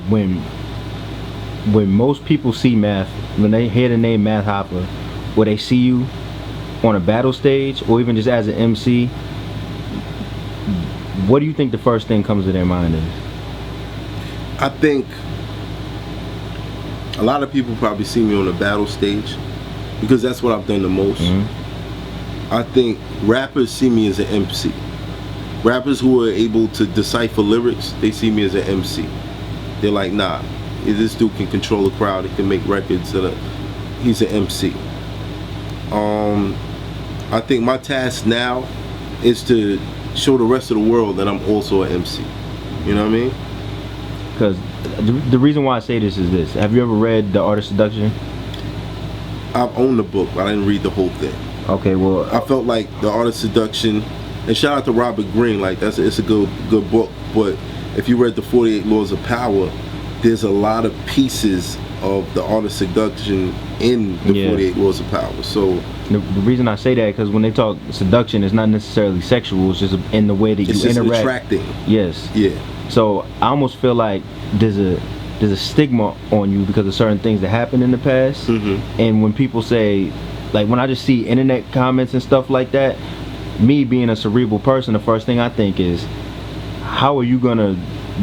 when most people see Math, when they hear the name Math Hoffa, or they see you on a battle stage, or even just as an MC, what do you think the first thing comes to their mind is? I think a lot of people probably see me on a battle stage because that's what I've done the most. I think rappers see me as an MC. Rappers who are able to decipher lyrics, they see me as an MC. They're like, nah, this dude can control a crowd, he can make records, he's an MC. I think my task now is to show the rest of the world that I'm also an MC. You know what I mean? Because the reason why I say this is this. Have you ever read The Art of Seduction? I've owned the book, but I didn't read the whole thing. Okay, well, I felt like The Art of Seduction, and shout out to Robert Greene, like it's a good book, but if you read the 48 Laws of Power, there's a lot of pieces of The Art of Seduction in the 48 Laws of Power. So the reason I say that, because when they talk seduction, it's not necessarily sexual, it's just in the way that you interact. It's attracting. Yes. Yeah. So I almost feel like there's a stigma on you because of certain things that happened in the past. And when people say, like when I just see internet comments and stuff like that, me being a cerebral person, the first thing I think is, how are you gonna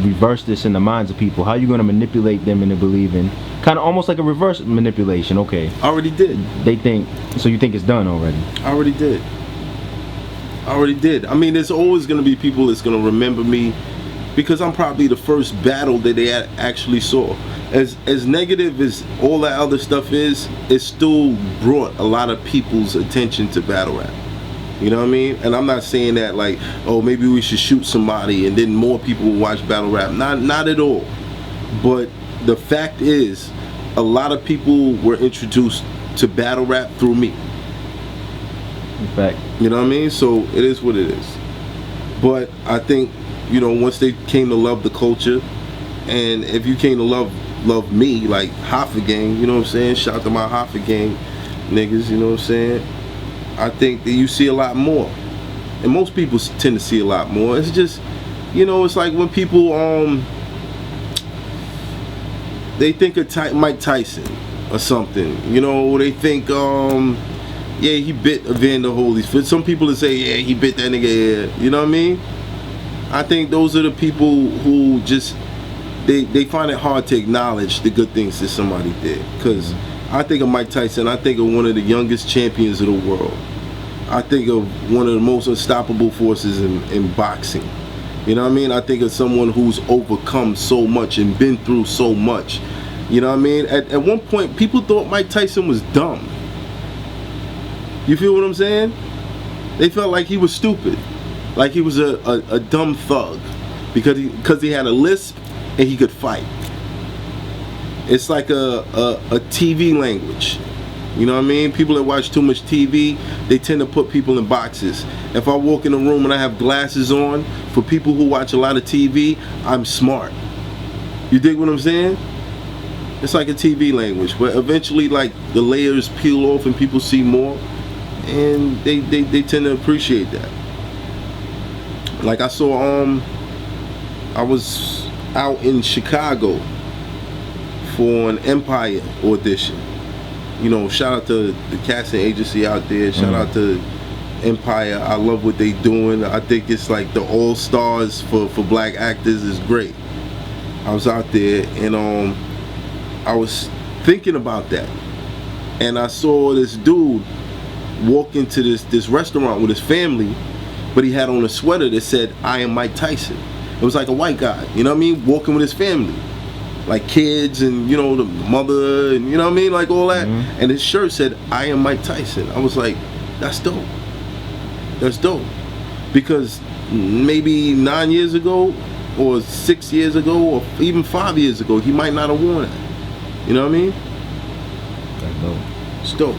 reverse this in the minds of people? How are you gonna manipulate them into believing? Kind of almost like a reverse manipulation. Okay. I already did. They think, so you think it's done already? I already did. I mean, there's always gonna be people that's gonna remember me because I'm probably the first battle that they actually saw. As negative as all that other stuff is, it still brought a lot of people's attention to battle rap. You know what I mean? And I'm not saying that like, oh, maybe we should shoot somebody and then more people will watch battle rap. Not at all. But the fact is, a lot of people were introduced to battle rap through me. In fact. You know what I mean? So it is what it is. But I think, you know, once they came to love the culture, and if you came to love me, like Hoffa gang, you know what I'm saying? Shout out to my Hoffa gang niggas, you know what I'm saying? I think that you see a lot more. And most people tend to see a lot more. It's just, you know, it's like when people, they think of Mike Tyson or something, you know, they think, yeah, he bit Evander Holyfield. Some people that say, yeah, he bit that nigga, yeah. You know what I mean? I think those are the people who just, they find it hard to acknowledge the good things that somebody did. Because I think of Mike Tyson, I think of one of the youngest champions of the world. I think of one of the most unstoppable forces in boxing. You know what I mean? I think of someone who's overcome so much and been through so much. You know what I mean? At one point, people thought Mike Tyson was dumb. You feel what I'm saying? They felt like he was stupid. Like he was a dumb thug. Because he had a lisp and he could fight. It's like a TV language. You know what I mean? People that watch too much TV, they tend to put people in boxes. If I walk in a room and I have glasses on, for people who watch a lot of TV, I'm smart. You dig what I'm saying? It's like a TV language, where eventually like the layers peel off and people see more, and they tend to appreciate that. Like I saw, I was out in Chicago for an Empire audition. You know, shout out to the casting agency out there. Shout out to Empire. I love what they doing. I think it's like the all-stars for black actors is great. I was out there and I was thinking about that. And I saw this dude walk into this restaurant with his family, but he had on a sweater that said, "I am Mike Tyson." It was like a white guy, you know what I mean? Walking with his family. Like kids and, you know, the mother and, you know what I mean? Like all that. And his shirt said, "I am Mike Tyson." I was like, that's dope. That's dope. Because maybe 9 years ago or 6 years ago or even 5 years ago, he might not have worn it. You know what I mean? That's dope. It's dope.